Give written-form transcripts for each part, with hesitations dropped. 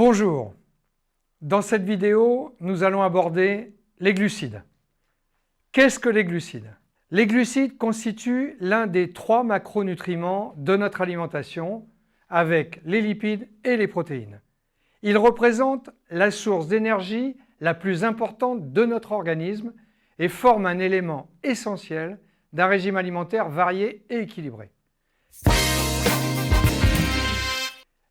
Bonjour, dans cette vidéo, nous allons aborder les glucides. Qu'est-ce que les glucides? Les glucides constituent l'un des 3 macronutriments de notre alimentation avec les lipides et les protéines. Ils représentent la source d'énergie la plus importante de notre organisme et forment un élément essentiel d'un régime alimentaire varié et équilibré.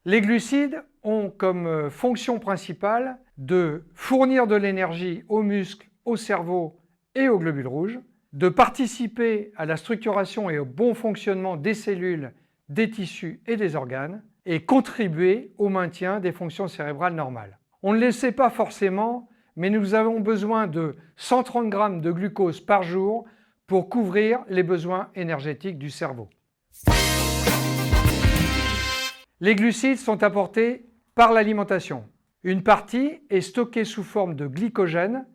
Les glucides ont comme fonction principale de fournir de l'énergie aux muscles, au cerveau et aux globules rouges, de participer à la structuration et au bon fonctionnement des cellules, des tissus et des organes, et contribuer au maintien des fonctions cérébrales normales. On ne le sait pas forcément, mais nous avons besoin de 130 g de glucose par jour pour couvrir les besoins énergétiques du cerveau. Les glucides sont apportés par l'alimentation. Une partie est stockée sous forme de glycogène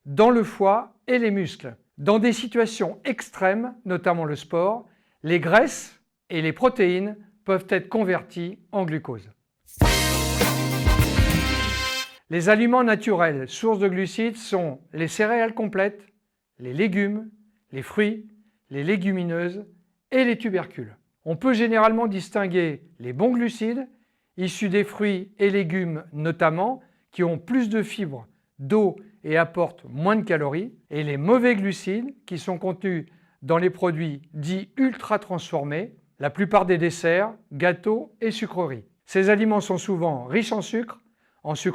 dans le foie et les muscles. Dans des situations extrêmes, notamment le sport, les graisses et les protéines peuvent être converties en glucose. Les aliments naturels sources de glucides sont les céréales complètes, les légumes, les fruits, les légumineuses et les tubercules. On peut généralement distinguer les bons glucides, issus des fruits et légumes notamment, qui ont plus de fibres, d'eau et apportent moins de calories, et les mauvais glucides, qui sont contenus dans les produits dits ultra transformés, la plupart des desserts, gâteaux et sucreries. Ces aliments sont souvent riches en sucre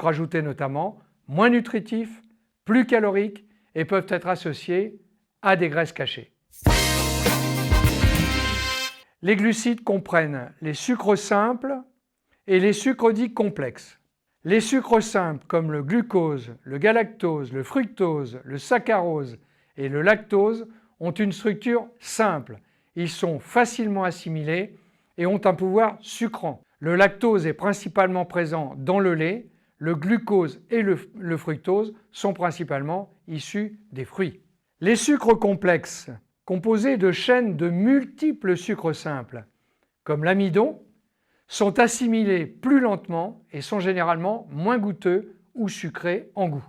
ajouté notamment, moins nutritifs, plus caloriques et peuvent être associés à des graisses cachées. Les glucides comprennent les sucres simples et les sucres dits complexes. Les sucres simples comme le glucose, le galactose, le fructose, le saccharose et le lactose ont une structure simple. Ils sont facilement assimilés et ont un pouvoir sucrant. Le lactose est principalement présent dans le lait, le glucose et le fructose sont principalement issus des fruits. Les sucres complexes, composés de chaînes de multiples sucres simples, comme l'amidon, sont assimilés plus lentement et sont généralement moins goûteux ou sucrés en goût.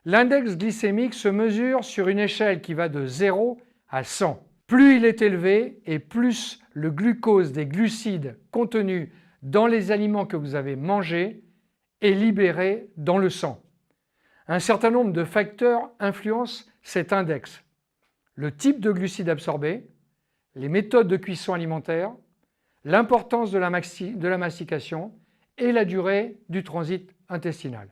L'index glycémique se mesure sur une échelle qui va de 0 à 100. Plus il est élevé et plus le glucose des glucides contenus dans les aliments que vous avez mangés est libéré dans le sang. Un certain nombre de facteurs influencent cet index. Le type de glucides absorbés, les méthodes de cuisson alimentaire, l'importance de la mastication et la durée du transit intestinal.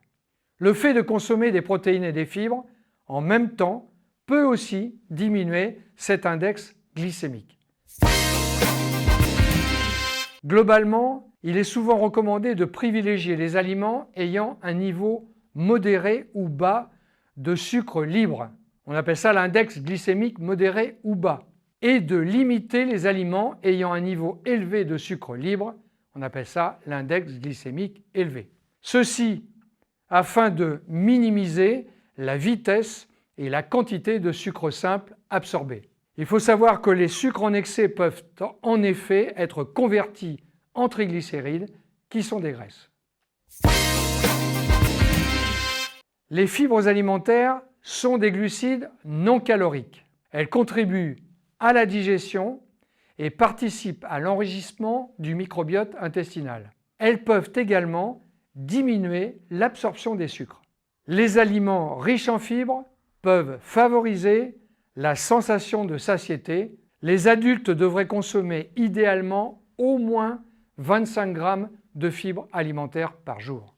Le fait de consommer des protéines et des fibres en même temps peut aussi diminuer cet index glycémique. Globalement, il est souvent recommandé de privilégier les aliments ayant un niveau modéré ou bas de sucre libre. On appelle ça l'index glycémique modéré ou bas. Et de limiter les aliments ayant un niveau élevé de sucre libre. On appelle ça l'index glycémique élevé. Ceci afin de minimiser la vitesse et la quantité de sucre simple absorbé. Il faut savoir que les sucres en excès peuvent en effet être convertis en triglycérides qui sont des graisses. Les fibres alimentaires sont des glucides non caloriques. Elles contribuent à la digestion et participent à l'enrichissement du microbiote intestinal. Elles peuvent également diminuer l'absorption des sucres. Les aliments riches en fibres peuvent favoriser la sensation de satiété. Les adultes devraient consommer idéalement au moins 25 g de fibres alimentaires par jour.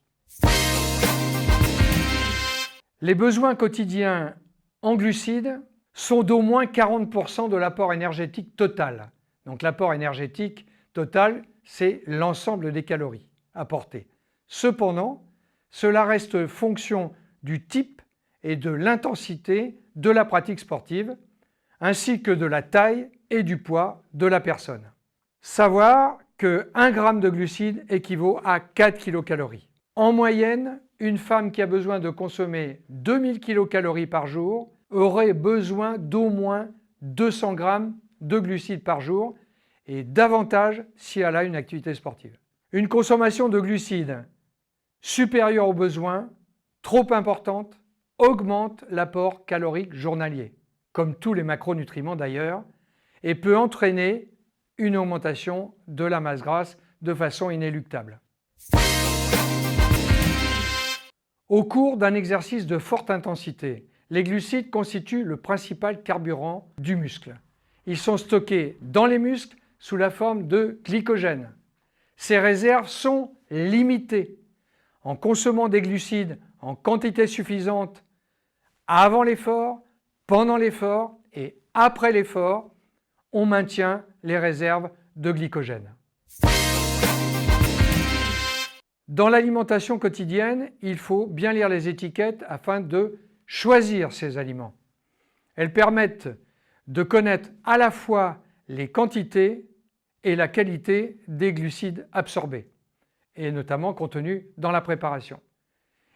Les besoins quotidiens en glucides sont d'au moins 40% de l'apport énergétique total. Donc l'apport énergétique total, c'est l'ensemble des calories apportées. Cependant, cela reste fonction du type et de l'intensité de la pratique sportive, ainsi que de la taille et du poids de la personne. Savoir que 1 g de glucides équivaut à 4 kcal. En moyenne, une femme qui a besoin de consommer 2000 kcal par jour aurait besoin d'au moins 200 g de glucides par jour et davantage si elle a une activité sportive. Une consommation de glucides supérieure aux besoins, trop importante, augmente l'apport calorique journalier, comme tous les macronutriments d'ailleurs, et peut entraîner une augmentation de la masse grasse de façon inéluctable. Au cours d'un exercice de forte intensité, les glucides constituent le principal carburant du muscle. Ils sont stockés dans les muscles sous la forme de glycogène. Ces réserves sont limitées. En consommant des glucides en quantité suffisante avant l'effort, pendant l'effort et après l'effort, on maintient les réserves de glycogène. Dans l'alimentation quotidienne, il faut bien lire les étiquettes afin de choisir ces aliments. Elles permettent de connaître à la fois les quantités et la qualité des glucides absorbés, et notamment contenus dans la préparation.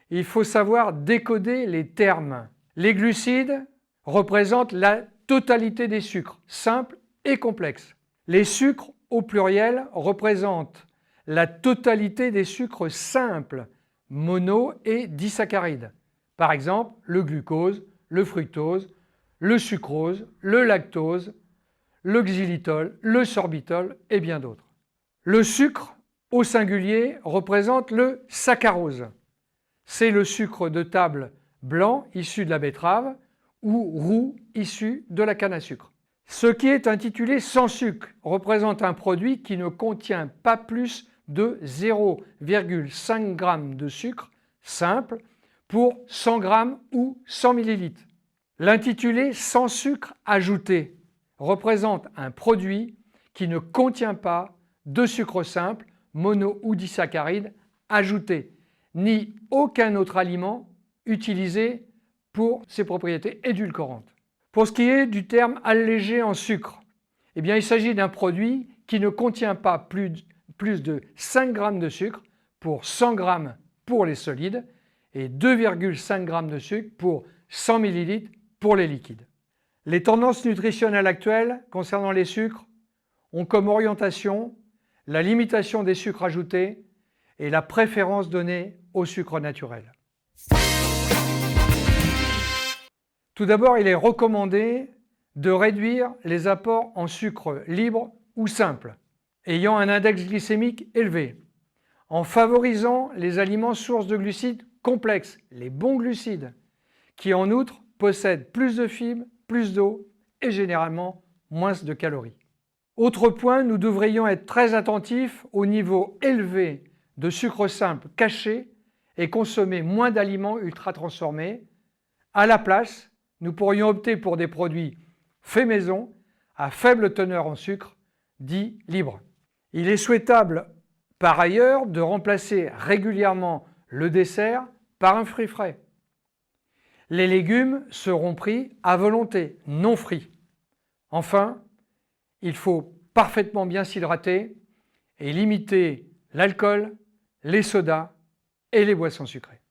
Il faut savoir décoder les termes. Les glucides représentent la totalité des sucres, simples et complexes. Les sucres au pluriel représentent la totalité des sucres simples, mono et disaccharides. Par exemple, le glucose, le fructose, le sucrose, le lactose, le xylitol, le sorbitol et bien d'autres. Le sucre au singulier représente le saccharose. C'est le sucre de table blanc issu de la betterave ou roux issu de la canne à sucre. Ce qui est intitulé sans sucre représente un produit qui ne contient pas plus de 0,5 g de sucre simple pour 100 g ou 100 ml. L'intitulé sans sucre ajouté représente un produit qui ne contient pas de sucre simple, mono ou disaccharide ajouté, ni aucun autre aliment utilisé pour ses propriétés édulcorantes. Pour ce qui est du terme allégé en sucre, il s'agit d'un produit qui ne contient pas plus de 5 g de sucre pour 100 g pour les solides et 2,5 g de sucre pour 100 ml pour les liquides. Les tendances nutritionnelles actuelles concernant les sucres ont comme orientation la limitation des sucres ajoutés et la préférence donnée au sucre naturel. Tout d'abord, il est recommandé de réduire les apports en sucre libre ou simple, ayant un index glycémique élevé, en favorisant les aliments sources de glucides complexes, les bons glucides, qui en outre possèdent plus de fibres, plus d'eau et généralement moins de calories. Autre point, nous devrions être très attentifs au niveau élevé de sucre simple caché et consommer moins d'aliments ultra transformés. À la place, nous pourrions opter pour des produits faits maison à faible teneur en sucre, dits libres. Il est souhaitable par ailleurs de remplacer régulièrement le dessert par un fruit frais. Les légumes seront pris à volonté, non frits. Enfin, il faut parfaitement bien s'hydrater et limiter l'alcool, les sodas et les boissons sucrées.